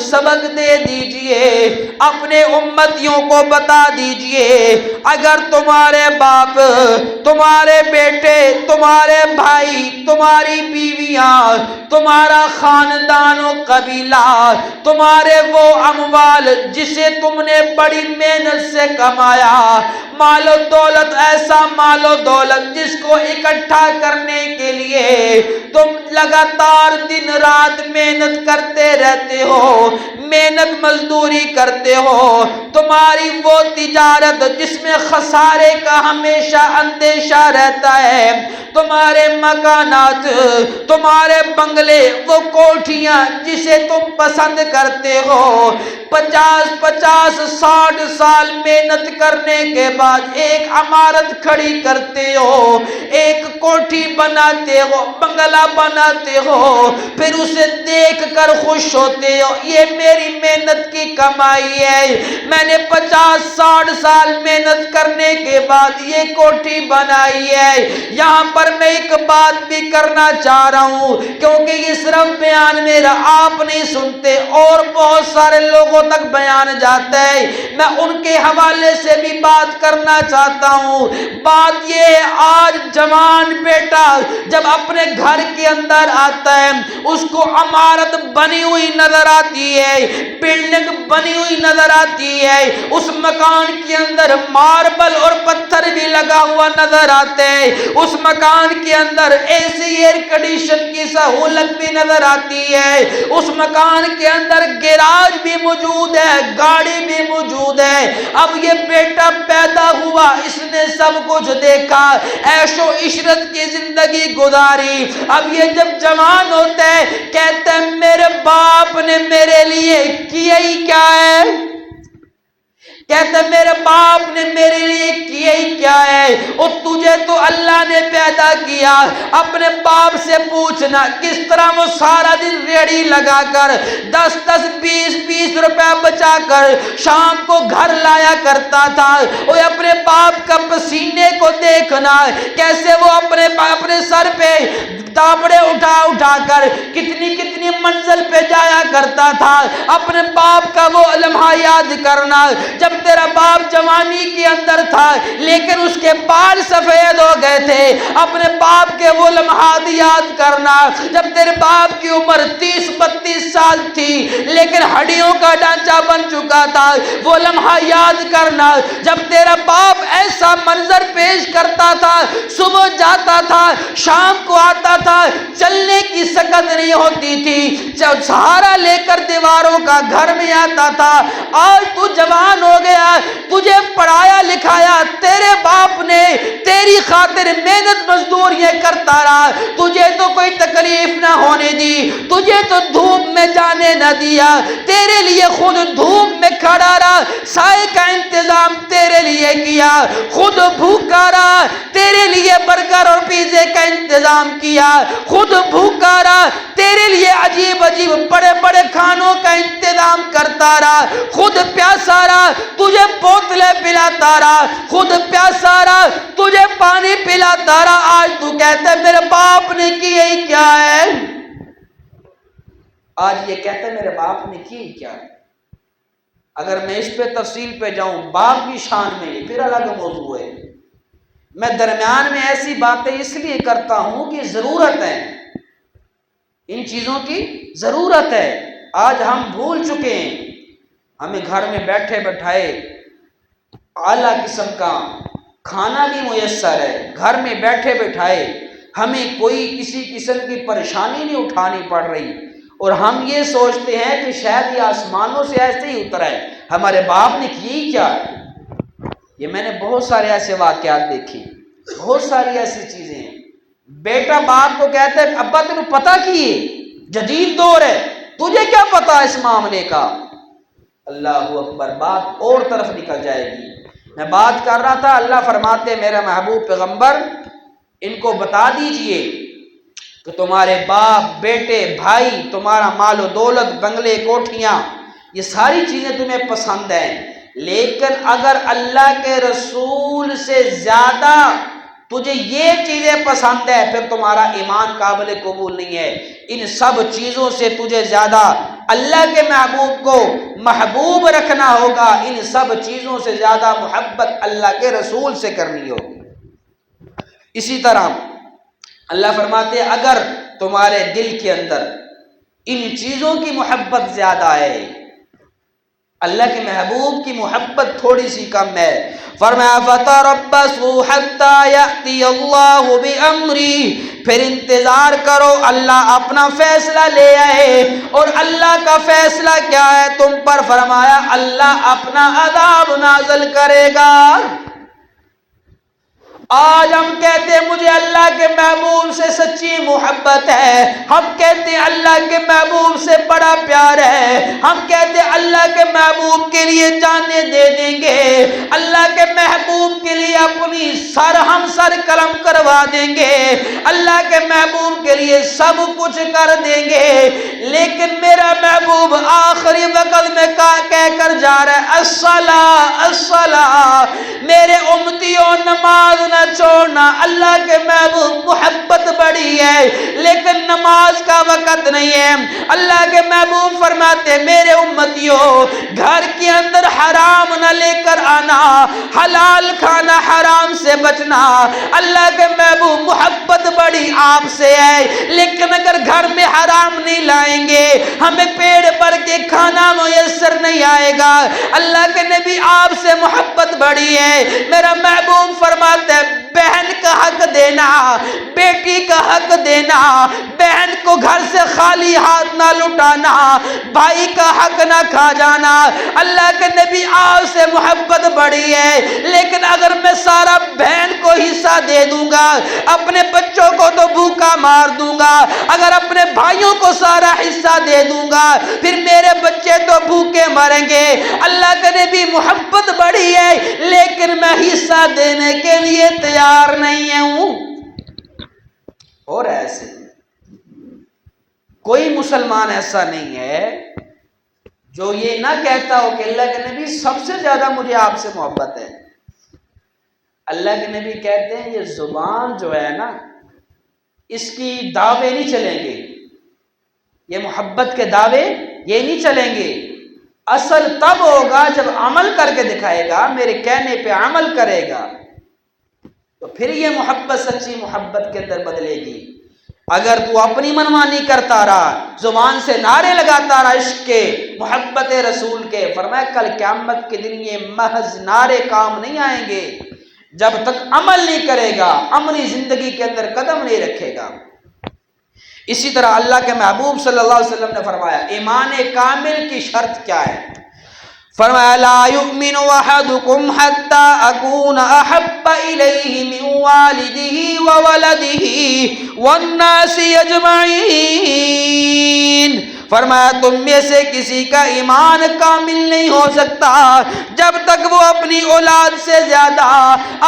سبق دے دیجئے، اپنے امتیوں کو بتا دیجئے، اگر تمہارے باپ، تمہارے بیٹے، تمہارے بھائی، تمہاری بیویاں، تمہارا خاندان و قبیلہ، تمہارے وہ اموال جسے تم نے بڑی محنت سے کمایا، مال و دولت، ایسا مال و دولت جس کو اکٹھا کرنے کے لیے تم لگاتار دن رات محنت کرتے رہتے ہو، محنت مزدوری کرتے ہو، تمہاری وہ تجارت جس میں خسارے کا ہمیشہ اندیشہ رہتا ہے، تمہارے مکانات، تمہارے بنگلے، وہ کوٹھیاں جسے تم پسند کرتے ہو، 50 60 سال محنت کرنے کے بعد ایک عمارت کھڑی کرتے ہو، ایک کوٹھی بناتے ہو، بنگلہ بناتے ہو، پھر اسے دیکھ کر خوش ہوتے ہو، یہ میری محنت کی کمائی ہے، میں نے 50 60 سال محنت کرنے کے بعد یہ کوٹھی بنائی ہے۔ یہاں پر میں ایک بات بھی کرنا چاہ رہا ہوں، کیونکہ یہ صرف بیان میرا آپ نہیں سنتے اور بہت سارے لوگوں تک بیان جاتا ہے، میں ان کے حوالے سے بھی بات کرنا چاہتا ہوں۔ بات یہ ہے، آج جوان بیٹا جب اپنے گھر کے اندر آتا ہے، اس کو عمارت بنی ہوئی نظر آتی ہے، بلڈنگ بنی ہوئی نظر آتی ہے، اس مکان کے اندر ماربل اور پتھر بھی لگا ہوا نظر آتے ہیں، اس مکان کے اندر اے سی ایئر کنڈیشن کی سہولت بھی نظر آتی ہے، اس مکان کے اندر گیراج بھی موجود ہے، گاڑی بھی موجود ہے۔ اب یہ بیٹا پیدا ہوا، اس نے سب کچھ دیکھا، عیش و عشرت کی زندگی گزاری، اب یہ جب جوان ہوتا ہے کہتا ہے میرے باپ نے میرے لیے کیا ہی کیا ہے، کہتا ہے میرے باپ نے میرے لیے کیا ہی کیا ہے، اور تجھے تو اللہ نے پیدا کیا۔ اپنے باپ سے پوچھنا کس طرح وہ سارا دن ریڑھی لگا کر 10 20 روپے بچا کر شام کو گھر لایا کرتا تھا، اور اپنے باپ کا پسینے کو دیکھنا کیسے وہ اپنے سر پہ دابڑے اٹھا کر کتنی منزل پہ جایا کرتا تھا، اپنے باپ کا وہ لمحہ یاد کرنا جب تیرا باپ جوانی کے اندر تھا لیکن اس کے بال سفید ہو گئے تھے، اپنے باپ کے وہ لمحات یاد کرنا جب تیرے باپ کی عمر 30 32 سال تھی لیکن ہڈیوں کا ڈھانچہ بن چکا تھا، وہ لمحہ یاد کرنا جب تیرا باپ ایسا منظر پیش کرتا تھا، صبح جاتا تھا شام کو آتا تھا، چلنے کی سکت نہیں ہوتی تھی، سہارا لے کر دیواروں کا گھر میں آتا تھا۔ آج تو جوان ہو گیا، تجھے پڑھایا لکھایا تیرے باپ نے، تیری خاطر محنت مزدوریاں کرتا رہا، تجھے تو کوئی تکلیف نہ ہونے دی، تجھے تو دھوپ میں جانے نہ دیا، تیرے لیے خود دھوپ میں کھڑا رہا، سائے کا انتظام تیرے لیے کیا، خود بھوکا رہا، تیرے لیے برگر اور پیزے کا انتظام کیا، خود بھوکا رہا، تیرے لیے عجیب بڑے بڑے کھانوں کا انتظام کرتا رہا، خود پیاسا رہا، تجھے بوتلیں پلاتا رہا، خود پیاسا رہا، تجھے پانی پلاتا رہا۔ آج تو کہتا ہے میرے باپ نے کیا ہی کیا ہے، آج یہ کہتا ہے میرے باپ نے کیا ہی کیا ہے۔ اگر میں اس پہ تفصیل پہ جاؤں باپ کی شان میں یہ پھر الگ موضوع ہے، میں درمیان میں ایسی باتیں اس لیے کرتا ہوں کہ ضرورت ہے، ان چیزوں کی ضرورت ہے۔ آج ہم بھول چکے ہیں، ہمیں گھر میں بیٹھے بٹھائے اعلیٰ قسم کا کھانا بھی میسر ہے، گھر میں بیٹھے بٹھائے ہمیں کوئی کسی قسم کی پریشانی نہیں اٹھانی پڑ رہی، اور ہم یہ سوچتے ہیں کہ شاید یہ آسمانوں سے ایسے ہی اترا ہے، ہمارے باپ نے کی کیا ہے۔ یہ میں نے بہت سارے ایسے واقعات دیکھے، بہت ساری ایسی چیزیں ہیں، بیٹا باپ کو کہتا ہے ابا تمہیں پتہ کی جدید دور ہے، تجھے کیا پتا اس معاملے کا۔ اللہ اکبر، بات اور طرف نکل جائے گی۔ میں بات کر رہا تھا، اللہ فرماتے میرے محبوب پیغمبر ان کو بتا دیجئے کہ تمہارے باپ بیٹے بھائی، تمہارا مال و دولت بنگلے کوٹھیاں یہ ساری چیزیں تمہیں پسند ہیں، لیکن اگر اللہ کے رسول سے زیادہ تجھے یہ چیزیں پسند ہے، پھر تمہارا ایمان قابل قبول نہیں ہے۔ ان سب چیزوں سے تجھے زیادہ اللہ کے محبوب کو محبوب رکھنا ہوگا، ان سب چیزوں سے زیادہ محبت اللہ کے رسول سے کرنی ہوگی۔ اسی طرح اللہ فرماتے ہیں اگر تمہارے دل کے اندر ان چیزوں کی محبت زیادہ ہے، اللہ کے محبوب کی محبت تھوڑی سی کم ہے، فرمایا فَتَرَبَّصُوا حَتَّى يَأْتِيَ اللَّهُ بِأَمْرِهِ، پھر انتظار کرو اللہ اپنا فیصلہ لے آئے۔ اور اللہ کا فیصلہ کیا ہے تم پر؟ فرمایا اللہ اپنا عذاب نازل کرے گا۔ آج ہم کہتے ہیں مجھے اللہ کے محبوب سے سچی محبت ہے، ہم کہتے ہیں اللہ کے محبوب سے بڑا پیار ہے، ہم کہتے ہیں اللہ کے محبوب کے لیے جانیں دے دیں گے، اللہ کے محبوب کے لیے اپنی ہم سر قلم کروا دیں گے، اللہ کے محبوب کے لیے سب کچھ کر دیں گے، لیکن میرا محبوب آخری وقت میں کہہ کر جا رہا ہے الصلاۃ الصلاۃ، میرے امتیوں نماز نہ چھوڑنا۔ اللہ کے محبوب محبت بڑی ہے لیکن نماز کا وقت نہیں ہے۔ اللہ کے محبوب فرماتے ہیں میرے امتیوں گھر کے اندر حرام نہ لے کر آنا، حلال کھانا حرام سے بچنا۔ اللہ کے محبوب محبت بڑی آپ سے ہے لیکن اگر گھر میں حرام نہیں لائیں گے ہمیں پیڑ بھر کے کھانا میسر نہیں آئے گا۔ اللہ کے نبی آپ سے محبت بڑی ہے، میرا محبوب فرماتا ہے بہن کا حق دینا، بیٹی کا حق دینا، بہن کو گھر سے خالی ہاتھ نہ لٹانا، بھائی کا حق نہ کھا جانا۔ اللہ کے نبی آپ سے محبت بڑی ہے لیکن اگر میں سارا بہن کو حصہ دے دوں گا اپنے بچوں کو تو بھوکا مار دوں گا، اگر اپنے بھائیوں کو سارا حصہ دے دوں گا پھر میرے بچے تو بھوکے مریں گے۔ اللہ کے نبی محبت بڑی ہے لیکن میں حصہ دینے کے لیے تیار نہیں ہوں۔ اور ایسے کوئی مسلمان ایسا نہیں ہے جو یہ نہ کہتا ہو کہ اللہ کے نبی سب سے زیادہ مجھے آپ سے محبت ہے۔ اللہ کے نبی کہتے ہیں یہ زبان جو ہے نا اس کی دعوے نہیں چلیں گے، یہ محبت کے دعوے یہ نہیں چلیں گے، اصل تب ہوگا جب عمل کر کے دکھائے گا، میرے کہنے پہ عمل کرے گا تو پھر یہ محبت سچی محبت کے اندر بدلے گی۔ اگر تو اپنی منمانی کرتا رہا، زبان سے نعرے لگاتا رہا عشق کے، محبت رسول کے، فرمایا کل قیامت کے دن یہ محض نعرے کام نہیں آئیں گے جب تک عمل نہیں کرے گا، عملی زندگی کے اندر قدم نہیں رکھے گا۔ اسی طرح اللہ کے محبوب صلی اللہ علیہ وسلم نے فرمایا ایمان کامل کی شرط کیا ہے؟ فرمایا لا یؤمن احدکم حتی اکون احب الیہ من والدہ وولدہ والناس اجمعین، فرمایا تم میں سے کسی کا ایمان کامل نہیں ہو سکتا جب تک وہ اپنی اولاد سے زیادہ،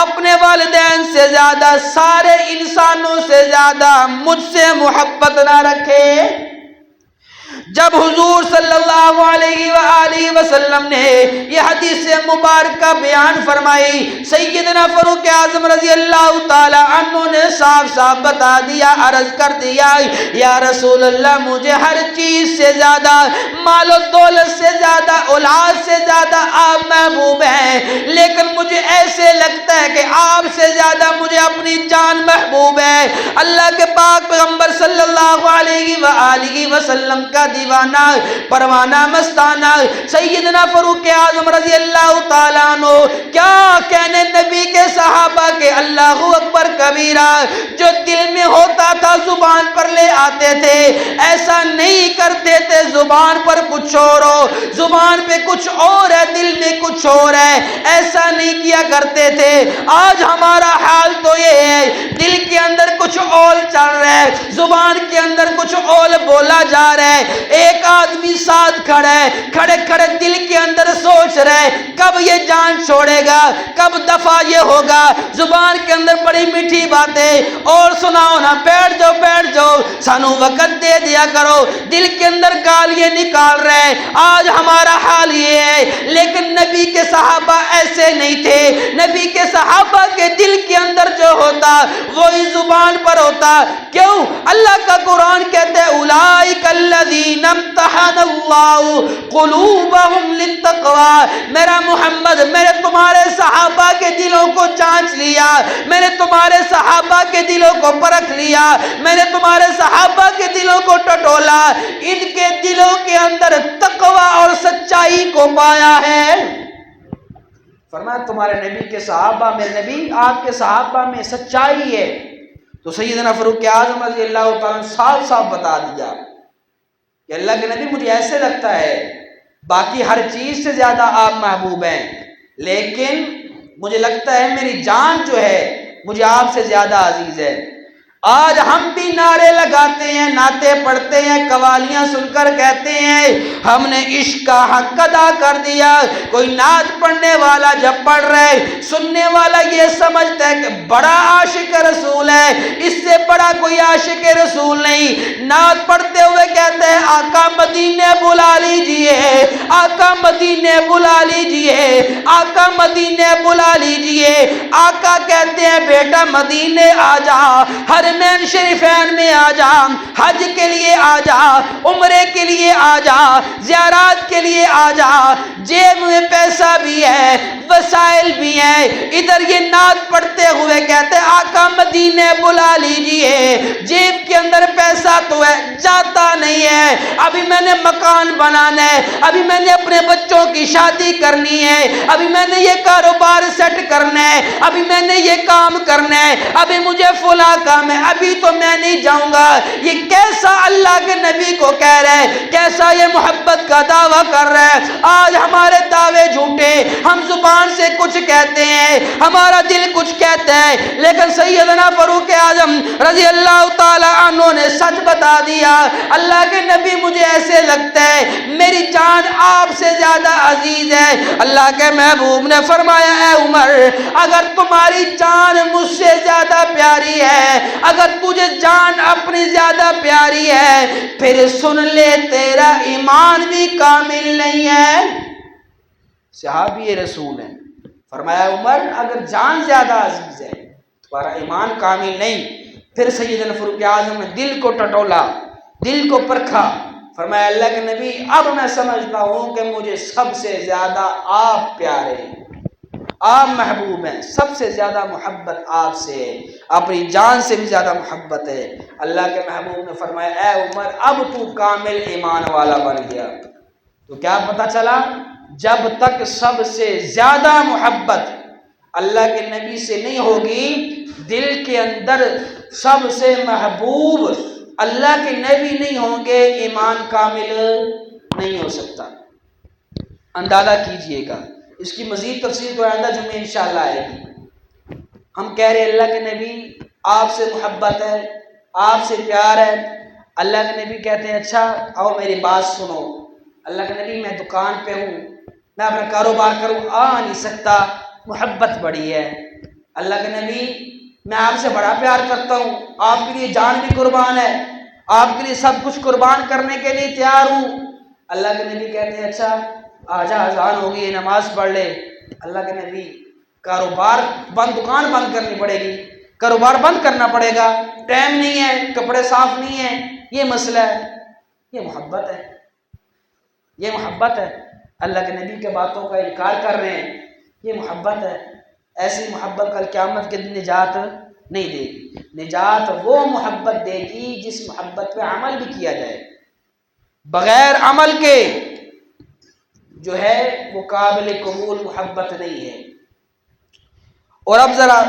اپنے والدین سے زیادہ، سارے انسانوں سے زیادہ مجھ سے محبت نہ رکھے۔ جب حضور صلی اللہ علیہ وآلہ وسلم نے یہ حدیث مبارکہ بیان فرمائی، سیدنا فاروق اعظم رضی اللہ تعالی عنہ نے صاف صاف بتا دیا، عرض کر دیا یا رسول اللہ مجھے ہر چیز سے زیادہ، مال و دولت سے زیادہ، اولاد سے زیادہ آپ محبوب ہیں، لیکن مجھے ایسے لگتا ہے کہ آپ سے زیادہ مجھے اپنی جان محبوب ہے۔ اللہ کے پاک پیغمبر صلی اللہ علیہ وآلہ وسلم کا دیوانہ پروانہ مستانہ سیدنا فاروق اعظم رضی اللہ تعالیٰ عنہ کیا کہنے نبی کے صحابہ کے اللہ اکبر کبیرہ، جو دل میں ہوتا تھا زبان پر لے آتے تھے، ایسا نہیں کرتے تھے زبان پر کچھ اور ہو، زبان پہ کچھ اور ہے دل میں کچھ اور ہے، ایسا نہیں کیا کرتے تھے۔ آج ہمارا حال تو یہ ہے دل کے اندر کچھ اور چل رہا ہے، زبان کے اندر کچھ اور بولا جا رہا ہے، ایک آدمی ساتھ کھڑا ہے، کھڑے کھڑے دل دل کے اندر سوچ رہے کب یہ جان چھوڑے گا, کب دفعہ یہ ہوگا. زبان کے اندر بڑی میٹھی باتیں اور سناؤ نا, بیٹھ جاؤ سانو وقت دے دیا کرو. دل کے اندر گالیاں نکال رہے. آج ہمارا حال یہ ہے, لیکن نبی کے صحابہ ایسے نہیں تھے. نبی کے صحابہ کے دل کے اندر جو ہوتا وہی زبان پر ہوتا. کیوں؟ اللہ کا قرآن کہتے ہیں اولئک الذین امتحن اللہ قلوبہم للتقوی. میرا محمد, میں نے تمہارے صحابہ کے دلوں کو جانچ لیا, میں نے تمہارے صحابہ کے دلوں کو پرکھ لیا, میں نے تمہارے صحابہ کے دلوں کو ٹٹولا. ان کے دلوں کے اندر تقوی اور سچائی کو پایا ہے. فرمایا تمہارے نبی کے صحابہ میں, نبی آپ کے صحابہ میں سچائی ہے. تو سیدنا فاروق اعظم رضی اللہ تعالیٰ صاف صاف بتا دیا کہ اللہ کے نبی مجھے ایسے لگتا ہے باقی ہر چیز سے زیادہ آپ محبوب ہیں, لیکن مجھے لگتا ہے میری جان جو ہے مجھے آپ سے زیادہ عزیز ہے. آج ہم بھی نعرے لگاتے ہیں, نعتیں پڑھتے ہیں, قوالیاں سن کر کہتے ہیں ہم نے عشق کا حق ادا کر دیا. کوئی نعت پڑھنے والا جب پڑھ رہے, سننے والا یہ سمجھتا ہے کہ بڑا عاشق رسول ہے, اس سے بڑا کوئی عاشق رسول نہیں. نعت پڑھتے ہوئے کہتے ہیں آقا مدینے بلا لیجئے, آقا مدینے بلا لیجئے, آقا مدینے بلا لیجئے. آقا کہتے ہیں بیٹا مدینے آ جا, حرمین شریفین میں آ جا, حج کے لیے آ جا, عمرے کے لیے آ جا, زیارات کے لیے آ جا. جیب میں پیسہ بھی ہے, وسائل بھی ہیں. ادھر یہ نعت پڑھتے ہوئے کہتے ہیں آقا مدینے بلا لیجئے. جیب کے اندر پیسہ تو ہے, جاتا نہیں ہے. ابھی میں نے مکان بنانا ہے, ابھی میں نے اپنے بچوں کی شادی کرنی ہے, ابھی میں نے یہ کاروبار سیٹ کرنا ہے, ابھی میں نے یہ کام کرنا ہے, ابھی مجھے فلاں کام ہے, ابھی تو میں نہیں جاؤں گا. یہ کیسا اللہ کے نبی کو کہہ رہے ہیں, کیسا یہ محبت کا دعویٰ کر رہے ہیں. آج ہمارے دعوے جھوٹے, ہم زبان سے کچھ کہتے ہیں, ہمارا دل کچھ کہتا ہے, لیکن سیدنا فاروق اعظم رضی اللہ تعالی عنہ نے سچ بتا دیا. اللہ کے نبی مجھے ایسے لگتا ہے میری جان آپ سے زیادہ عزیز ہے. اللہ کے محبوب نے فرمایا اے عمر, اگر تمہاری جان مجھ سے زیادہ پیاری ہے, اگر تجھے جان اپنی زیادہ پیاری ہے, پھر سن لے تیرا ایمان بھی کامل نہیں ہے. صحابی رسول ہیں. فرمایا عمر اگر جان زیادہ عزیز ہے تمہارا ایمان کامل نہیں. پھر سیدنا فاروق اعظم نے دل کو ٹٹولا, دل کو پرکھا. فرمایا اللہ کے نبی اب میں سمجھتا ہوں کہ مجھے سب سے زیادہ آپ پیارے ہیں, آپ محبوب ہیں, سب سے زیادہ محبت آپ سے ہے, اپنی جان سے بھی زیادہ محبت ہے. اللہ کے محبوب نے فرمایا اے عمر اب تو کامل ایمان والا بن گیا. تو کیا پتہ چلا, جب تک سب سے زیادہ محبت اللہ کے نبی سے نہیں ہوگی, دل کے اندر سب سے محبوب اللہ کے نبی نہیں ہوں گے, ایمان کامل نہیں ہو سکتا. اندازہ کیجئے گا, اس کی مزید تفصیل تو آئندہ جمعے انشاءاللہ آئے گی. ہم کہہ رہے اللہ کے نبی آپ سے محبت ہے, آپ سے پیار ہے. اللہ کے نبی کہتے ہیں اچھا آؤ میری بات سنو. اللہ کے نبی میں دکان پہ ہوں, میں اپنا کاروبار کروں, آ نہیں سکتا, محبت بڑی ہے. اللہ کے نبی میں آپ سے بڑا پیار کرتا ہوں, آپ کے لیے جان بھی قربان ہے, آپ کے لیے سب کچھ قربان کرنے کے لیے تیار ہوں. اللہ کے نبی کہتے ہیں اچھا آجا اذان ہوگی, نماز پڑھ لے. اللہ کے نبی کاروبار بند, دکان بند کرنی پڑے گی, کاروبار بند کرنا پڑے گا, ٹائم نہیں ہے, کپڑے صاف نہیں ہیں, یہ مسئلہ ہے. یہ محبت ہے, یہ محبت ہے. اللہ کے نبی کے باتوں کا انکار کر رہے ہیں, یہ محبت ہے. ایسی محبت کل قیامت کے دن نجات نہیں دے گی. نجات وہ محبت دے گی جس محبت پہ عمل بھی کیا جائے. بغیر عمل کے جو ہے وہ قابل قبول محبت نہیں ہے. اور اب ذرا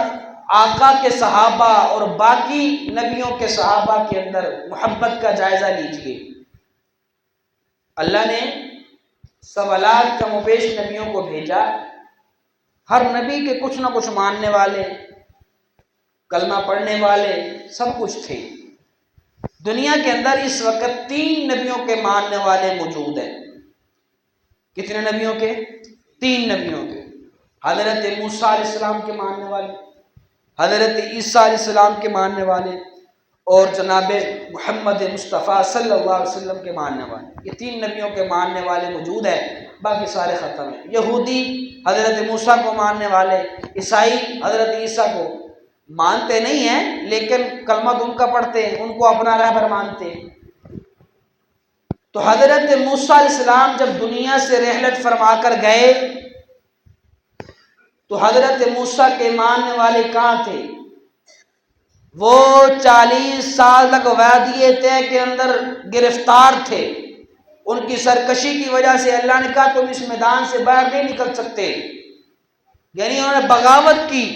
آقا کے صحابہ اور باقی نبیوں کے صحابہ کے اندر محبت کا جائزہ لیجئے. اللہ نے سوالات کا مبیش نبیوں کو بھیجا, ہر نبی کے کچھ نہ کچھ ماننے والے, کلمہ پڑھنے والے, سب کچھ تھے. دنیا کے اندر اس وقت 3 نبیوں کے ماننے والے موجود ہیں. کتنے نبیوں کے؟ 3 نبیوں کے، حضرت موسیٰ علیہ السلام کے ماننے والے، حضرت عیسیٰ علیہ السلام کے ماننے والے، اور جناب محمد مصطفیٰ صلی اللہ علیہ وسلم کے ماننے والے۔ یہ 3 نبیوں کے ماننے والے موجود ہیں، باقی سارے ختم ہیں۔ یہودی حضرت موسیٰ کو ماننے والے، عیسائی حضرت عیسیٰ کو مانتے نہیں ہیں لیکن کلمہ ان کا پڑھتے ہیں، ان کو اپنا رہبر مانتے ہیں۔ تو حضرت موسیٰ علیہ السلام جب دنیا سے رحلت فرما کر گئے تو حضرت موسیٰ کے ماننے والے کہاں تھے؟ وہ 40 سال تک وادی طے کے اندر گرفتار تھے۔ ان کی سرکشی کی وجہ سے اللہ نے کہا تم اس میدان سے باہر نہیں نکل سکتے، یعنی انہوں نے بغاوت کی۔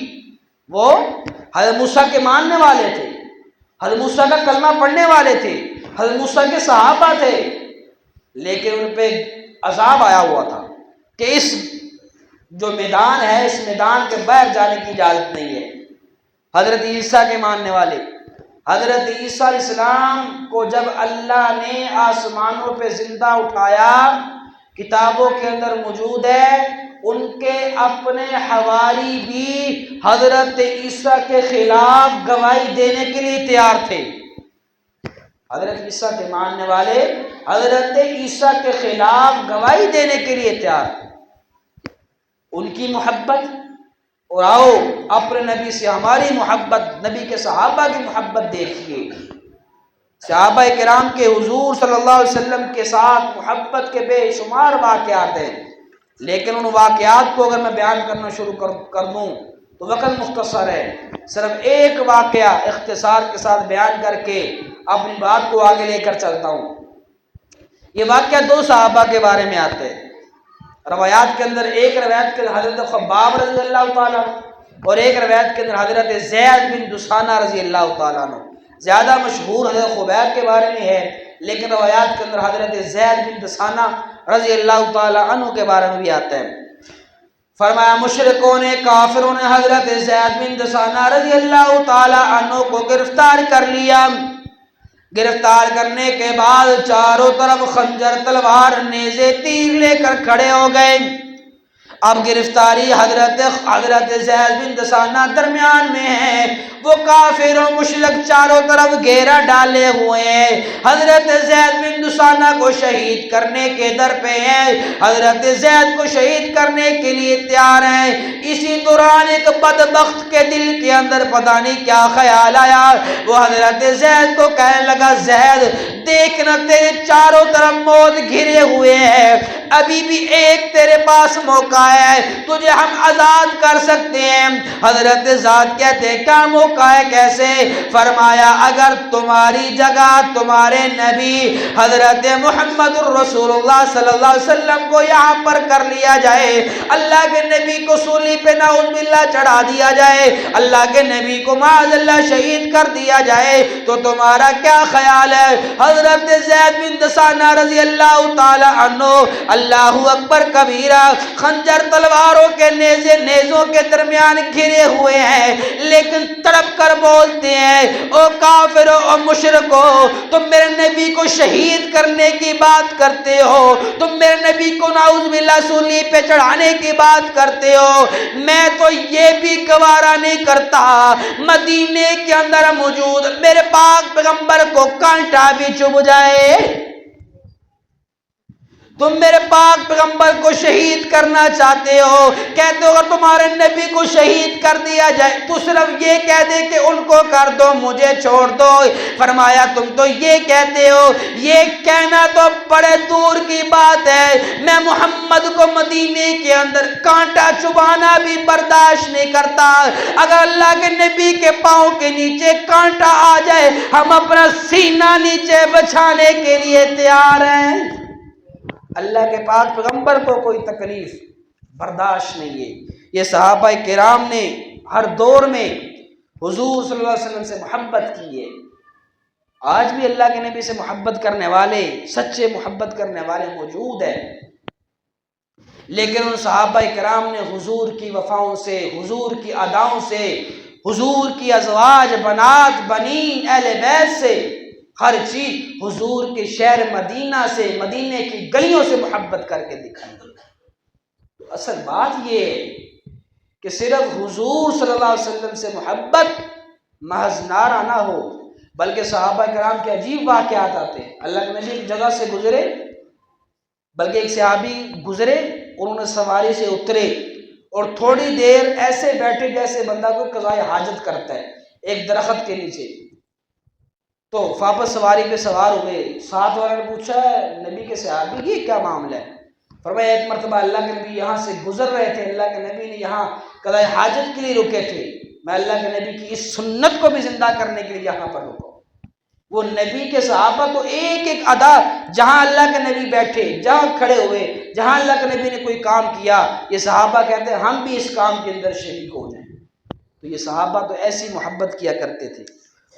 وہ حضرت موسیٰ کے ماننے والے تھے، حضرت موسیٰ کا کلمہ پڑھنے والے تھے، حضرت موسیٰ کے صحابہ تھے، لیکن ان پہ عذاب آیا ہوا تھا کہ اس جو میدان ہے اس میدان کے باہر جانے کی اجازت نہیں ہے۔ حضرت عیسیٰ کے ماننے والے، حضرت عیسیٰ علیہ السلام کو جب اللہ نے آسمانوں پہ زندہ اٹھایا، کتابوں کے اندر موجود ہے ان کے اپنے حواری بھی حضرت عیسیٰ کے خلاف گواہی دینے کے لیے تیار تھے۔ حضرت عیسیٰ کے ماننے والے حضرت عیسیٰ کے خلاف گواہی دینے کے لیے تیار تھے۔ ان کی محبت، اور آؤ اپنے نبی سے ہماری محبت، نبی کے صحابہ کی محبت دیکھیے۔ صحابہ کرام کے حضور صلی اللہ علیہ وسلم کے ساتھ محبت کے بے شمار واقعات ہیں، لیکن ان واقعات کو اگر میں بیان کرنا شروع کر دوں تو وقت مختصر ہے۔ صرف ایک واقعہ اختصار کے ساتھ بیان کر کے اپنی بات کو آگے لے کر چلتا ہوں۔ یہ واقعہ 2 صحابہ کے بارے میں آتا ہے روایات کے اندر۔ ایک روایت کے اندر حضرت خباب رضی اللہ تعالیٰ اور ایک روایت کے اندر حضرت زید بن دسانہ رضی اللہ تعالیٰ عنہ۔ زیادہ مشہور حضرت خباب کے بارے میں ہے، لیکن روایات کے اندر حضرت زید بن دسانہ رضی اللہ تعالیٰ عنہ کے بارے میں بھی آتا ہے۔ فرمایا مشرکوں نے، کافروں نے حضرت زید بن دسانہ رضی اللہ تعالیٰ عنہ کو گرفتار کر لیا۔ گرفتار کرنے کے بعد چاروں طرف خنجر، تلوار، نیزے، تیر لے کر کھڑے ہو گئے۔ اب گرفتاری حضرت زید بن دسانہ درمیان میں ہے، وہ کافر و مشرک چاروں طرف گھیرا ڈالے ہوئے ہیں، حضرت زید بن دسانہ کو شہید کرنے کے در پہ ہیں، حضرت زید کو شہید کرنے کے لیے تیار ہیں۔ اسی دوران ایک بدبخت کے دل کے اندر پتہ نہیں کیا خیال آیا، وہ حضرت زید کو کہنے لگا زید دیکھنا تیرے چاروں طرف موت گھرے ہوئے ہیں، ابھی بھی ایک تیرے پاس موقع ہے، تجھے ہم آزاد کر سکتے ہیں۔ حضرت زید کہتے ہیں کیا موقع ہے، کیسے؟ فرمایا اگر تمہاری جگہ تمہارے نبی حضرت محمد الرسول اللہ صلی اللہ علیہ وسلم کو یہاں پر کر لیا جائے، اللہ کے نبی کو سولی پہ نعوذ باللہ چڑھا دیا جائے، اللہ کے نبی کو معاذ اللہ شہید کر دیا جائے تو تمہارا کیا خیال ہے؟ حضرت زید بن دسانہ رضی اللہ تعالی عنہ اللہ اکبر کبیرہ، خنجر تلواروں کے نیزوں کے درمیان گھرے ہوئے ہیں، لیکن تڑپ کر بولتے ہیں او کافروں او مشرکوں، تم میرے نبی کو شہید کرنے کی بات کرتے ہو، تم میرے نبی کو نعوذ باللہ سولی پہ چڑھانے کی بات کرتے ہو، میں تو یہ بھی گوارا نہیں کرتا مدینے کے اندر موجود میرے پاک پیغمبر کو کانٹا بھی چبھ جائے۔ تم میرے پاک پیغمبر کو شہید کرنا چاہتے ہو، کہتے ہو اگر تمہارے نبی کو شہید کر دیا جائے تو صرف یہ کہہ دے کہ ان کو کر دو، مجھے چھوڑ دو۔ فرمایا تم تو یہ کہتے ہو، یہ کہنا تو بڑے دور کی بات ہے، میں محمد کو مدینے کے اندر کانٹا چبھانا بھی برداشت نہیں کرتا، اگر اللہ کے نبی کے پاؤں کے نیچے کانٹا آ جائے ہم اپنا سینہ نیچے بچھانے کے لیے تیار ہیں۔ اللہ کے پاک پیغمبر کو کوئی تکلیف برداشت نہیں ہے۔ یہ صحابہ کرام نے ہر دور میں حضور صلی اللہ علیہ وسلم سے محبت کی ہے، آج بھی اللہ کے نبی سے محبت کرنے والے، سچے محبت کرنے والے موجود ہیں، لیکن ان صحابہ کرام نے حضور کی وفاؤں سے، حضور کی اداؤں سے، حضور کی ازواج، بنات، بنین، اہل بیت سے ہر چیز حضور کے شہر مدینہ سے، مدینے کی گلیوں سے محبت کر کے دکھائیں گے۔ تو اصل بات یہ ہے کہ صرف حضور صلی اللہ علیہ وسلم سے محبت محض نعرہ نہ ہو، بلکہ صحابہ کرام کے عجیب واقعات آتے ہیں۔ اللہ کے نبی ایک جگہ سے گزرے، بلکہ ایک صحابی گزرے، انہوں نے سواری سے اترے اور تھوڑی دیر ایسے بیٹھے جیسے بندہ کو قضائے حاجت کرتا ہے ایک درخت کے نیچے۔ تو واپس سواری پہ سوار ہوئے، ساتھ والوں نے پوچھا نبی کے صحابی یہ کیا معاملہ ہے؟ فرمایا ایک مرتبہ اللہ کے نبی یہاں سے گزر رہے تھے، اللہ کے نبی نے یہاں قضائے حاجت کے لیے رکے تھے، میں اللہ کے نبی کی اس سنت کو بھی زندہ کرنے کے لیے یہاں پر رکا۔ وہ نبی کے صحابہ تو ایک ایک ادا، جہاں اللہ کے نبی بیٹھے، جہاں کھڑے ہوئے، جہاں اللہ کے نبی نے کوئی کام کیا، یہ صحابہ کہتے ہیں ہم بھی اس کام کے اندر شریک ہو جائیں۔ تو یہ صحابہ تو ایسی محبت کیا کرتے تھے۔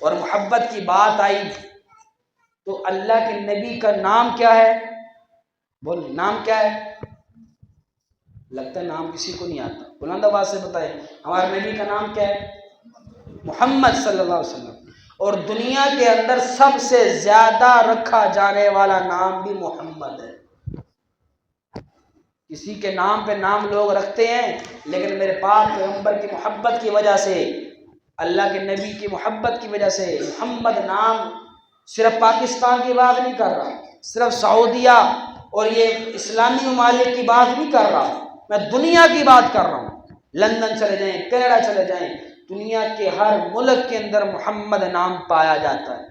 اور محبت کی بات آئی تو اللہ کے نبی کا نام کیا ہے؟ بول، نام کیا ہے؟ لگتا ہے نام کسی کو نہیں آتا، بلند آواز سے بتائیں ہمارے نبی کا نام کیا ہے؟ محمد صلی اللہ علیہ وسلم۔ اور دنیا کے اندر سب سے زیادہ رکھا جانے والا نام بھی محمد ہے۔ کسی کے نام پہ نام لوگ رکھتے ہیں، لیکن میرے پاک پیغمبر کی محبت کی وجہ سے، اللہ کے نبی کی محبت کی وجہ سے محمد نام صرف پاکستان کی بات نہیں کر رہا، صرف سعودیہ اور یہ اسلامی ممالک کی بات نہیں کر رہا، میں دنیا کی بات کر رہا ہوں۔ لندن چلے جائیں، کینیڈا چلے جائیں، دنیا کے ہر ملک کے اندر محمد نام پایا جاتا ہے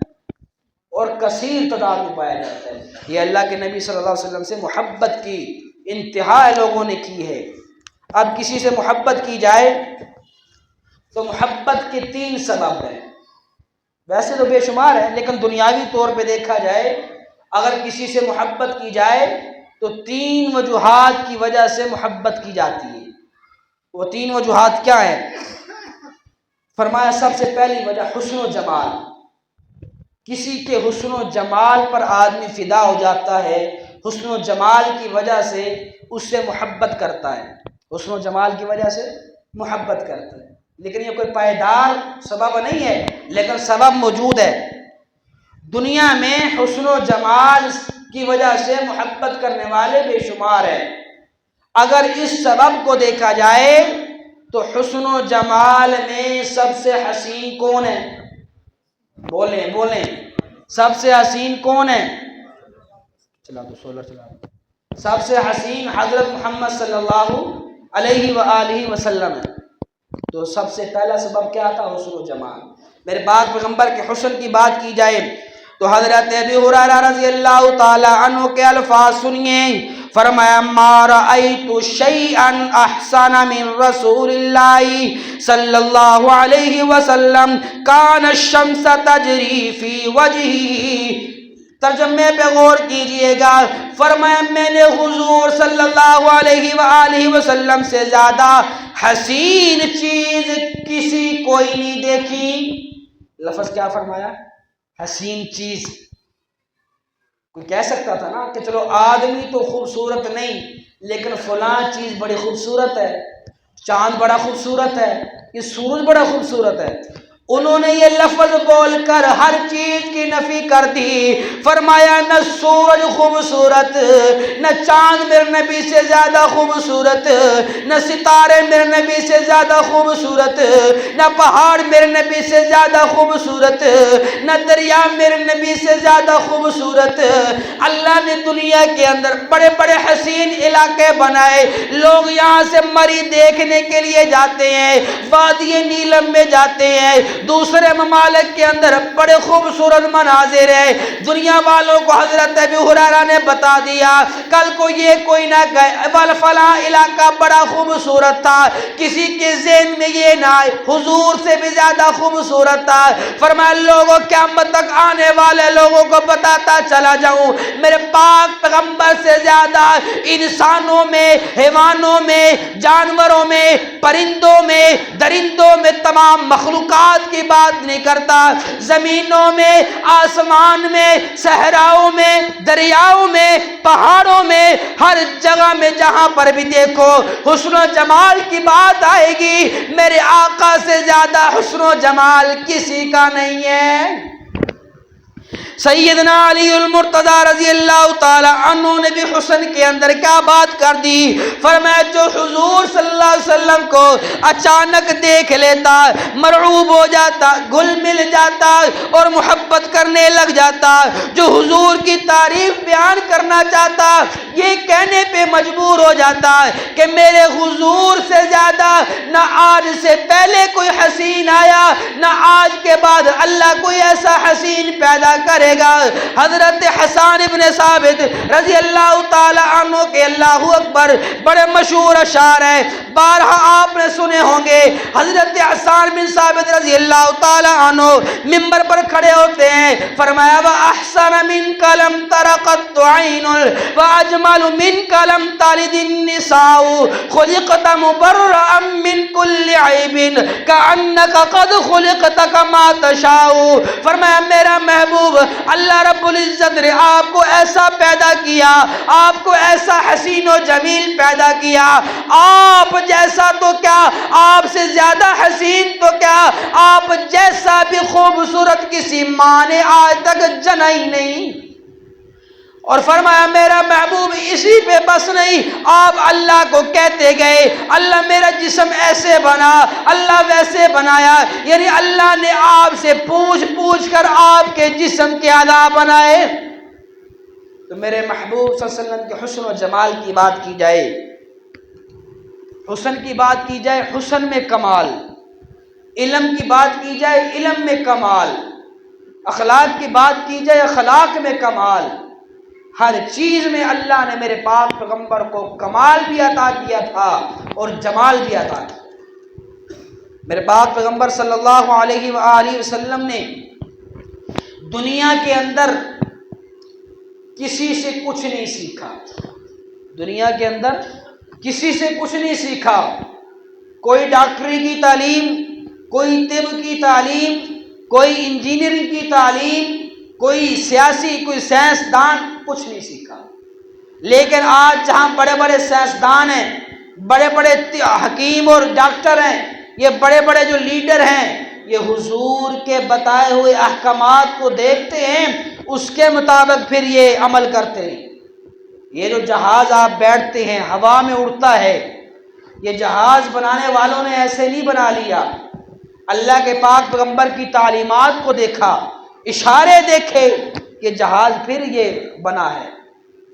اور کثیر تعداد میں پایا جاتا ہے۔ یہ اللہ کے نبی صلی اللہ علیہ وسلم سے محبت کی انتہا لوگوں نے کی ہے۔ اب کسی سے محبت کی جائے تو محبت کے 3 سبب ہیں، ویسے تو بے شمار ہیں، لیکن دنیاوی طور پہ دیکھا جائے اگر کسی سے محبت کی جائے تو 3 وجوہات کی وجہ سے محبت کی جاتی ہے۔ وہ 3 وجوہات کیا ہیں؟ فرمایا سب سے پہلی وجہ حسن و جمال۔ کسی کے حسن و جمال پر آدمی فدا ہو جاتا ہے، حسن و جمال کی وجہ سے اس سے محبت کرتا ہے، حسن و جمال کی وجہ سے محبت کرتا ہے۔ لیکن یہ کوئی پائیدار سبب نہیں ہے، لیکن سبب موجود ہے۔ دنیا میں حسن و جمال کی وجہ سے محبت کرنے والے بے شمار ہیں۔ اگر اس سبب کو دیکھا جائے تو حسن و جمال میں سب سے حسین کون ہے؟ بولیں بولیں، سب سے حسین کون ہے؟ چلا دو سولر چلا دو۔ سب سے حسین حضرت محمد صلی اللہ علیہ وآلہ وسلم ہے۔ تو سب سے پہلا سبب کیا تھا؟ حسن و جمال۔ میرے پاک پیغمبر کے حسن کی بات کی جائے تو حضرت ابی ہریرہ رضی اللہ تعالی عنہ کے الفاظ سنیے، فرمایا ما رأیت شیئا احسن من رسول اللہ صلی اللہ علیہ وسلم کان الشمس تجری فی وجہہ۔ ترجمے پہ غور کیجئے گا، فرمایا میں نے حضور صلی اللہ علیہ وآلہ وسلم سے زیادہ حسین چیز کسی کوئی نہیں دیکھی۔ لفظ کیا فرمایا؟ حسین چیز۔ کوئی کہہ سکتا تھا نا کہ چلو آدمی تو خوبصورت نہیں، لیکن فلاں چیز بڑی خوبصورت ہے، چاند بڑا خوبصورت ہے، یہ سورج بڑا خوبصورت ہے۔ انہوں نے یہ لفظ بول کر ہر چیز کی نفی کر دی، فرمایا نہ سورج خوبصورت، نہ چاند میرے نبی سے زیادہ خوبصورت، نہ ستارے میرے نبی سے زیادہ خوبصورت، نہ پہاڑ میرے نبی سے زیادہ خوبصورت، نہ دریا میرے نبی سے زیادہ خوبصورت۔ اللہ نے دنیا کے اندر بڑے بڑے حسین علاقے بنائے، لوگ یہاں سے مری دیکھنے کے لیے جاتے ہیں، وادی نیلم میں جاتے ہیں، دوسرے ممالک کے اندر بڑے خوبصورت مناظر ہیں۔ دنیا والوں کو حضرت ابی ہریرہ نے بتا دیا، کل کو یہ کوئی نہ کہے فلاں علاقہ بڑا خوبصورت تھا، کسی کے ذہن میں یہ نہ آئے حضور سے بھی زیادہ خوبصورت تھا۔ فرمایا لوگوں قیامت تک آنے والے لوگوں کو بتاتا چلا جاؤں، میرے پاک پیغمبر سے زیادہ انسانوں میں، حیوانوں میں، جانوروں میں، پرندوں میں، درندوں میں، تمام مخلوقات کی بات نہیں کرتا، زمینوں میں، آسمان میں، صحراؤں میں، دریاؤں میں، پہاڑوں میں، ہر جگہ میں جہاں پر بھی دیکھو حسن و جمال کی بات آئے گی، میرے آقا سے زیادہ حسن و جمال کسی کا نہیں ہے۔ سیدنا علی المرتضی رضی اللہ تعالی عنہ نے بھی حسن کے اندر کیا بات کر دی، فرمایا جو حضور صلی اللہ علیہ وسلم کو اچانک دیکھ لیتا، مرعوب ہو جاتا، گل مل جاتا اور محبت کرنے لگ جاتا، جو حضور کی تعریف بیان کرنا چاہتا یہ کہنے پہ مجبور ہو جاتا کہ میرے حضور سے زیادہ نہ آج سے پہلے کوئی حسین آیا نہ آج کے بعد اللہ کوئی ایسا حسین پیدا کرے گا۔ حضرت حسان ابن ثابت رضی اللہ تعالی عنہ کے اللہ اکبر بڑے مشہور اشعار ہیں، بارہا آپ نے سنے ہوں گے۔ حضرت حسان بن ثابت رضی اللہ تعالی عنہ منبر پر کھڑے ہوتے ہیں، فرمایا وَأَحْسَنَ مِنْكَ لَمْ تَرَ قَطُّ عَيْنٌ وَأَجْمَلُ مِنْكَ لَمْ تَلِدِ النِّسَاءُ خُلِقْتَ مُبَرَّأً مِنْ كُلِّ عَيْبٍ كَأَنَّكَ قَدْ خُلِقْتَ كَمَا تَشَاءُ۔ فرمایا میرا محبوب اللہ رب العزت نے آپ کو ایسا پیدا کیا، آپ کو ایسا حسین و جمیل پیدا کیا، آپ جیسا تو کیا آپ سے زیادہ حسین تو کیا آپ جیسا بھی خوبصورت کسی ماں نے آج تک جنا ہی نہیں۔ اور فرمایا میرا محبوب اسی پہ بس نہیں، آپ اللہ کو کہتے گئے اللہ میرا جسم ایسے بنا، اللہ ویسے بنایا، یعنی اللہ نے آپ سے پوچھ پوچھ کر آپ کے جسم کے اعضاء بنائے۔ تو میرے محبوب صلی اللہ علیہ وسلم کے حسن و جمال کی بات کی جائے، حسن کی بات کی جائے حسن میں کمال، علم کی بات کی جائے علم میں کمال، اخلاق کی بات کی جائے اخلاق میں کمال، ہر چیز میں اللہ نے میرے پاک پیغمبر کو کمال بھی عطا کیا تھا اور جمال بھی عطا کیا۔ میرے پاک پیغمبر صلی اللہ علیہ وآلہ وسلم نے دنیا کے اندر کسی سے کچھ نہیں سیکھا، دنیا کے اندر کسی سے کچھ نہیں سیکھا، کوئی ڈاکٹری کی تعلیم، کوئی طب کی تعلیم، کوئی انجینئرنگ کی تعلیم، کوئی سیاسی، کوئی سائنسدان، کچھ نہیں سیکھا۔ لیکن آج جہاں بڑے بڑے سائنسدان ہیں، بڑے بڑے حکیم اور ڈاکٹر ہیں، یہ بڑے بڑے جو لیڈر ہیں، یہ حضور کے بتائے ہوئے احکامات کو دیکھتے ہیں، اس کے مطابق پھر یہ عمل کرتے ہیں۔ یہ جو جہاز آپ بیٹھتے ہیں ہوا میں اڑتا ہے، یہ جہاز بنانے والوں نے ایسے نہیں بنا لیا، اللہ کے پاک پیغمبر کی تعلیمات کو دیکھا، اشارے دیکھے کہ جہاز پھر یہ بنا ہے۔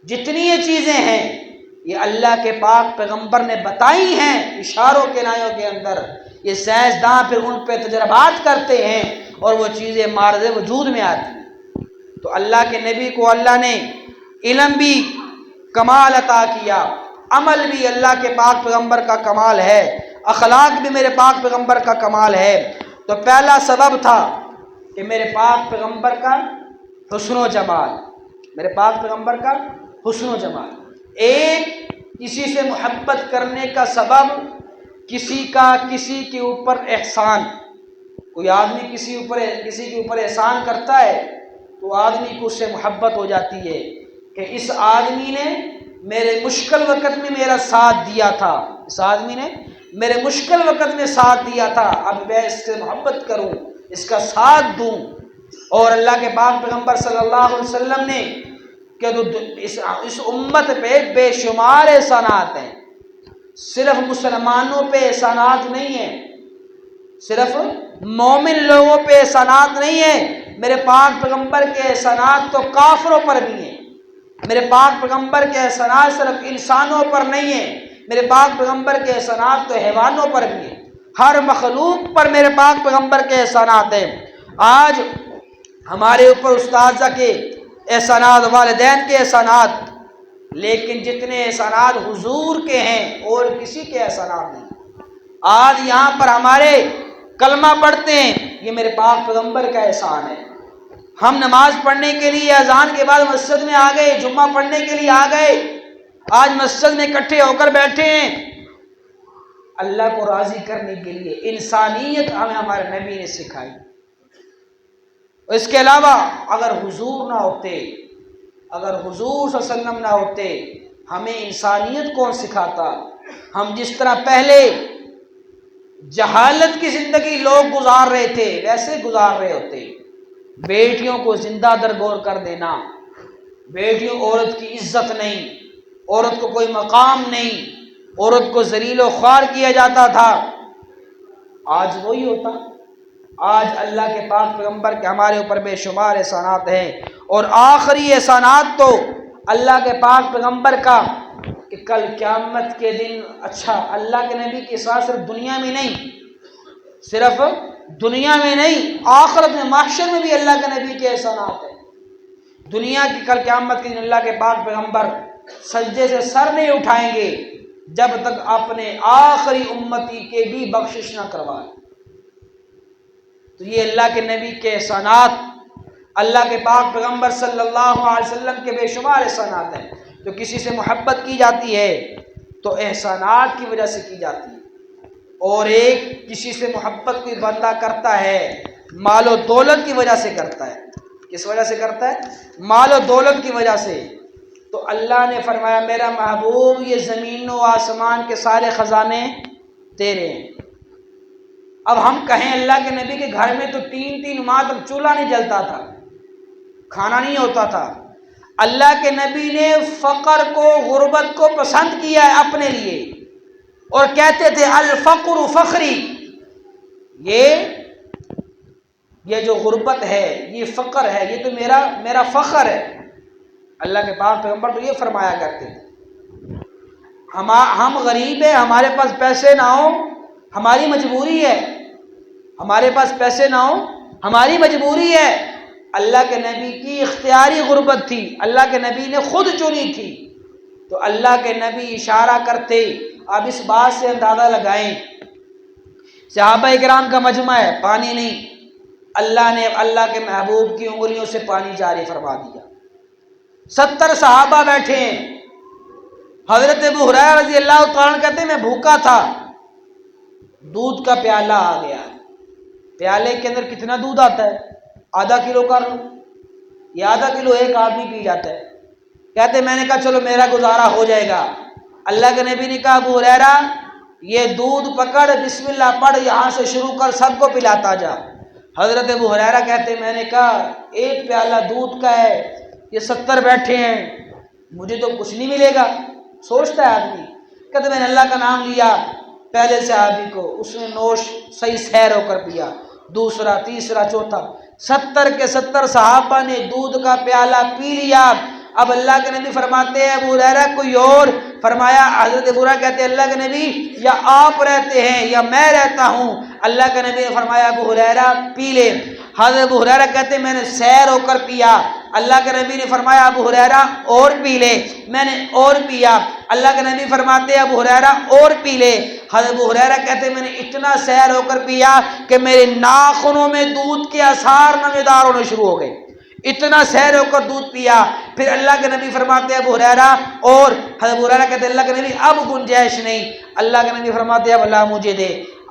جتنی یہ چیزیں ہیں یہ اللہ کے پاک پیغمبر نے بتائی ہیں اشاروں کے نایوں کے اندر، یہ سائنسداں پھر ان پہ تجربات کرتے ہیں اور وہ چیزیں مارد وجود میں آتی ہیں۔ تو اللہ کے نبی کو اللہ نے علم بھی کمال عطا کیا، عمل بھی اللہ کے پاک پیغمبر کا کمال ہے، اخلاق بھی میرے پاک پیغمبر کا کمال ہے۔ تو پہلا سبب تھا کہ میرے پاک پیغمبر کا حسن و جمال، میرے پاک پیغمبر کا حسن و جمال۔ ایک کسی سے محبت کرنے کا سبب کسی کے اوپر احسان، کوئی آدمی کسی کے اوپر احسان کرتا ہے تو آدمی کو اس سے محبت ہو جاتی ہے کہ اس آدمی نے میرے مشکل وقت میں میرا ساتھ دیا تھا، اس آدمی نے میرے مشکل وقت میں ساتھ دیا تھا، اب میں اس سے محبت کروں، اس کا ساتھ دوں۔ اور اللہ کے پاک پیغمبر صلی اللہ علیہ وسلم نے کہ اس امت پہ بے شمار احسانات ہیں، صرف مسلمانوں پہ احسانات نہیں ہیں، صرف مومن لوگوں پہ احسانات نہیں ہیں، میرے پاک پیغمبر کے احسانات تو کافروں پر بھی ہیں، میرے پاک پیغمبر کے احسانات صرف انسانوں پر نہیں ہیں، میرے پاک پیغمبر کے احسانات تو حیوانوں پر بھی ہیں، ہر مخلوق پر میرے پاک پیغمبر کے احسانات ہیں۔ آج ہمارے اوپر اساتذہ کے احسانات، والدین کے احسانات، لیکن جتنے احسانات حضور کے ہیں اور کسی کے احسانات نہیں۔ آج یہاں پر ہمارے کلمہ پڑھتے ہیں، یہ میرے پاک پیغمبر کا احسان ہے۔ ہم نماز پڑھنے کے لیے اذان کے بعد مسجد میں آ گئے، جمعہ پڑھنے کے لیے آ گئے، آج مسجد میں اکٹھے ہو کر بیٹھے ہیں اللہ کو راضی کرنے کے لیے۔ انسانیت ہمیں ہمارے نبی نے سکھائی۔ اس کے علاوہ اگر حضور نہ ہوتے، اگر حضور صلی اللہ علیہ وسلم نہ ہوتے، ہمیں انسانیت کون سکھاتا؟ ہم جس طرح پہلے جہالت کی زندگی لوگ گزار رہے تھے ویسے گزار رہے ہوتے، بیٹیوں کو زندہ درگور کر دینا، بیٹیوں عورت کی عزت نہیں، عورت کو کوئی مقام نہیں، عورت کو ذلیل و خوار کیا جاتا تھا۔ آج وہی ہوتا۔ آج اللہ کے پاک پیغمبر کے ہمارے اوپر بے شمار احسانات ہیں، اور آخری احسانات تو اللہ کے پاک پیغمبر کا کہ کل قیامت کے دن، اچھا اللہ کے نبی کے ساتھ صرف دنیا میں نہیں، صرف دنیا میں نہیں، آخرت میں محشر میں بھی اللہ کے نبی کے احسانات ہیں۔ دنیا کی کل قیامت کے دن اللہ کے پاک پیغمبر سجدے سے سر نہیں اٹھائیں گے جب تک اپنے آخری امتی کے بھی بخشش نہ کروائیں۔ تو یہ اللہ کے نبی کے احسانات، اللہ کے پاک پیغمبر صلی اللہ علیہ وسلم کے بے شمار احسانات ہیں۔ جو کسی سے محبت کی جاتی ہے تو احسانات کی وجہ سے کی جاتی ہے، اور ایک کسی سے محبت کوئی بندہ کرتا ہے مال و دولت کی وجہ سے کرتا ہے۔ کس وجہ سے کرتا ہے؟ مال و دولت کی وجہ سے۔ تو اللہ نے فرمایا میرا محبوب یہ زمین و آسمان کے سارے خزانے تیرے ہیں۔ اب ہم کہیں اللہ کے نبی کے گھر میں تو 3 ماہ تک چولہا نہیں جلتا تھا، کھانا نہیں ہوتا تھا۔ اللہ کے نبی نے فقر کو، غربت کو پسند کیا ہے اپنے لیے، اور کہتے تھے الفقر فخری، یہ جو غربت ہے، یہ فقر ہے، یہ تو میرا فخر ہے۔ اللہ کے پاک پیغمبر تو یہ فرمایا کرتے تھے ہم غریب ہیں، ہمارے پاس پیسے نہ ہوں ہماری مجبوری ہے، ہمارے پاس پیسے نہ ہوں ہماری مجبوری ہے۔ اللہ کے نبی کی اختیاری غربت تھی، اللہ کے نبی نے خود چنی تھی۔ تو اللہ کے نبی اشارہ کرتے، اب اس بات سے اندازہ لگائیں، صحابہ کرام کا مجمع ہے، پانی نہیں، اللہ نے اللہ کے محبوب کی انگلیوں سے پانی جاری فرما دیا۔ 70 صحابہ بیٹھے ہیں۔ حضرت ابو ہریرہ رضی اللہ تعالیٰ عنہ کہتے ہیں میں بھوکا تھا، دودھ کا پیالہ آ گیا۔ پیالے کے اندر کتنا دودھ آتا ہے؟ ½ کلو کر لو، یہ ½ کلو ایک آدمی پی جاتا ہے۔ کہتے میں نے کہا چلو میرا گزارا ہو جائے گا۔ اللہ کے نبی نے کہا ابو ہریرہ یہ دودھ پکڑ، بسم اللہ پڑھ، یہاں سے شروع کر، سب کو پلاتا جا۔ حضرت ابو ہریرہ کہتے میں نے کہا ایک پیالہ دودھ کا ہے، یہ 70 بیٹھے ہیں، مجھے تو کچھ نہیں ملے گا، سوچتا ہے آدمی۔ کہتے میں نے اللہ کا نام لیا، پہلے صحابی کو اس نے نوش صحیح سیر ہو کر پیا، دوسرا، تیسرا، چوتھا، 70 کے 70 صحابہ نے دودھ کا پیالہ پی لیا۔ اب اللہ کے نبی فرماتے ہیں ابو ہریرہ کوئی اور؟ فرمایا حضرت ابو ہریرہ کہتے ہیں اللہ کے نبی یا آپ رہتے ہیں یا میں رہتا ہوں۔ اللہ کے نبی نے فرمایا ابو ہریرہ پی لے۔ حضرت ابو ہریرہ کہتے ہیں میں نے سیر ہو کر پیا۔ اللہ کے نبی نے فرمایا ابو ہریرہ اور پی لے، میں نے اور پیا۔ اللہ کے نبی فرماتے ہیں ابو ہریرہ اور پی لے۔ حضرت ابو ہریرہ کہتے ہیں میں نے اتنا سیر ہو کر پیا کہ میرے ناخنوں میں دودھ کے آثار نمودار ہونے شروع ہو گئے، اتنا سیر ہو کر دودھ پیا۔ پھر اللہ کے نبی فرماتے ہیں ابو ہریرہ اور، حضرت ابو ہریرہ کہتے ہیں اللہ کے نبی اب گنجائش نہیں۔ اللہ کے نبی فرماتے ہیں اب اللہ مجھے دے۔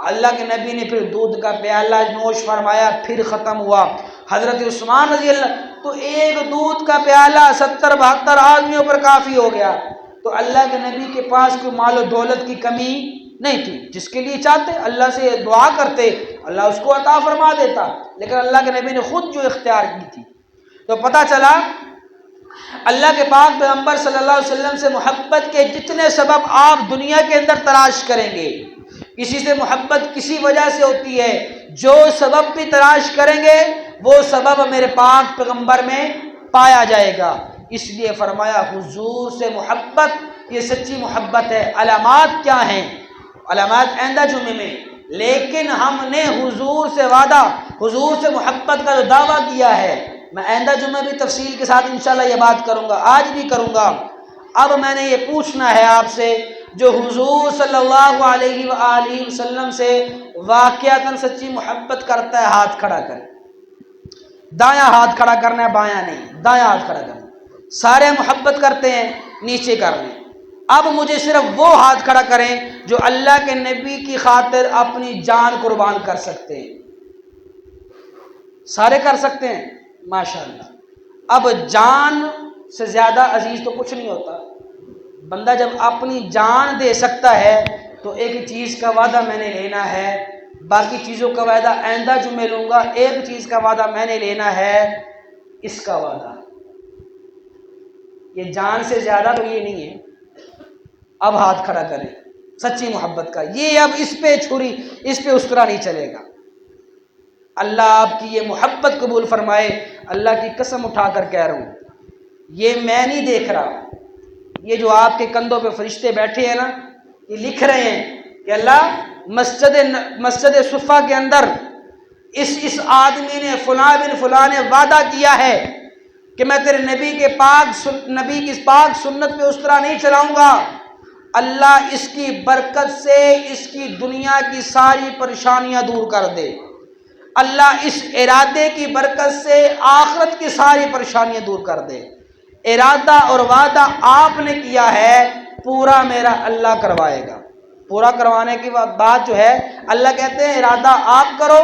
اللہ کے نبی نے پھر دودھ کا پیالہ نوش فرمایا، پھر ختم ہوا۔ حضرت عثمان رضی اللہ، تو ایک دودھ کا پیالہ 70-72 آدمیوں پر کافی ہو گیا۔ تو اللہ کے نبی کے پاس کوئی مال و دولت کی کمی نہیں تھی، جس کے لیے چاہتے اللہ سے دعا کرتے اللہ اس کو عطا فرما دیتا، لیکن اللہ کے نبی نے خود جو اختیار کی تھی۔ تو پتہ چلا اللہ کے پاک پیغمبر صلی اللہ علیہ وسلم سے محبت کے جتنے سبب آپ دنیا کے اندر تلاش کریں گے، کسی سے محبت کسی وجہ سے ہوتی ہے، جو سبب بھی تلاش کریں گے وہ سبب میرے پاک پیغمبر میں پایا جائے گا۔ اس لیے فرمایا حضور سے محبت یہ سچی محبت ہے۔ علامات کیا ہیں؟ علامات آئندہ جمعے میں، لیکن ہم نے حضور سے وعدہ، حضور سے محبت کا جو دعویٰ کیا ہے، میں آئندہ جمعہ بھی تفصیل کے ساتھ انشاءاللہ یہ بات کروں گا، آج بھی کروں گا۔ اب میں نے یہ پوچھنا ہے آپ سے، جو حضور صلی اللہ علیہ وآلہ وسلم سے واقعتاً سچی محبت کرتا ہے ہاتھ کھڑا کرے۔ دایاں ہاتھ کھڑا کرنا ہے، بایاں نہیں، دایاں ہاتھ کھڑا کرنا ہے۔ سارے محبت کرتے ہیں، نیچے کر لیں۔ اب مجھے صرف وہ ہاتھ کھڑا کریں جو اللہ کے نبی کی خاطر اپنی جان قربان کر سکتے ہیں۔ سارے کر سکتے ہیں؟ ماشاءاللہ۔ اب جان سے زیادہ عزیز تو کچھ نہیں ہوتا۔ بندہ جب اپنی جان دے سکتا ہے تو ایک چیز کا وعدہ میں نے لینا ہے، باقی چیزوں کا وعدہ آئندہ جمعے لوں گا، ایک چیز کا وعدہ میں نے لینا ہے، اس کا وعدہ، یہ جان سے زیادہ تو یہ نہیں ہے، اب ہاتھ کھڑا کریں سچی محبت کا، یہ اب اس پہ چھری، اس پہ استرا نہیں چلے گا۔ اللہ آپ کی یہ محبت قبول فرمائے، اللہ کی قسم اٹھا کر کہہ رہا ہوں، یہ میں نہیں دیکھ رہا، یہ جو آپ کے کندھوں پہ فرشتے بیٹھے ہیں نا، یہ لکھ رہے ہیں کہ اللہ مسجد صفا کے اندر اس آدمی نے فلاں بن فلاں نے وعدہ کیا ہے کہ میں تیرے نبی کی پاک سنت پہ اس طرح نہیں چلاؤں گا، اللہ اس کی برکت سے اس کی دنیا کی ساری پریشانیاں دور کر دے، اللہ اس ارادے کی برکت سے آخرت کی ساری پریشانیاں دور کر دے۔ ارادہ اور وعدہ آپ نے کیا ہے، پورا میرا اللہ کروائے گا۔ پورا کروانے کی بات جو ہے، اللہ کہتے ہیں ارادہ آپ کرو،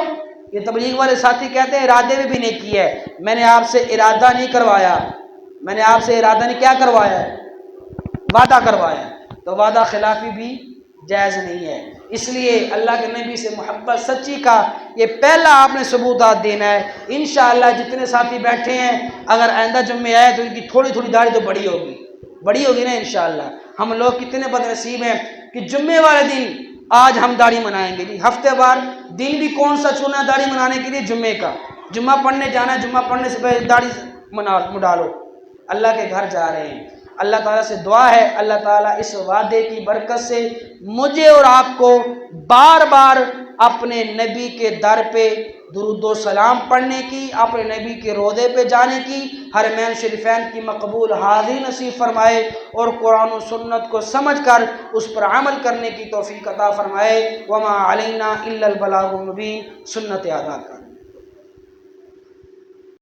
یہ تبلیغ والے ساتھی کہتے ہیں ارادے میں بھی نہیں کیا ہے، میں نے آپ سے ارادہ نہیں کروایا، میں نے آپ سے ارادہ نہیں کیا کروایا ہے، وعدہ کروایا ہے، تو وعدہ خلافی بھی جائز نہیں ہے۔ اس لیے اللہ کے نبی سے محبت سچی کا یہ پہلا آپ نے ثبوتات دینا ہے۔ انشاءاللہ جتنے ساتھی بیٹھے ہیں، اگر آئندہ جمعے آئے تو ان کی تھوڑی تھوڑی داڑھی تو بڑی ہوگی نا انشاءاللہ۔ ہم لوگ کتنے بد نصیب ہیں کہ جمعے والے دن آج ہم داڑھی منائیں گے جی، ہفتے بار دن بھی کون سا چنا داڑھی منانے کے لیے، جمعے کا، جمعہ پڑھنے جانا ہے، جمعہ پڑھنے سے پہلے داڑھی منڈالو، اللہ کے گھر جا رہے ہیں۔ اللہ تعالیٰ سے دعا ہے اللہ تعالیٰ اس وعدے کی برکت سے مجھے اور آپ کو بار بار اپنے نبی کے در پہ درود و سلام پڑھنے کی، اپنے نبی کے روضے پہ جانے کی، حرمین شریفین کی مقبول حاضری نصیب فرمائے، اور قرآن و سنت کو سمجھ کر اس پر عمل کرنے کی توفیق عطا فرمائے۔ وما علینا الا البلاغ المبین، سنت ادا کر۔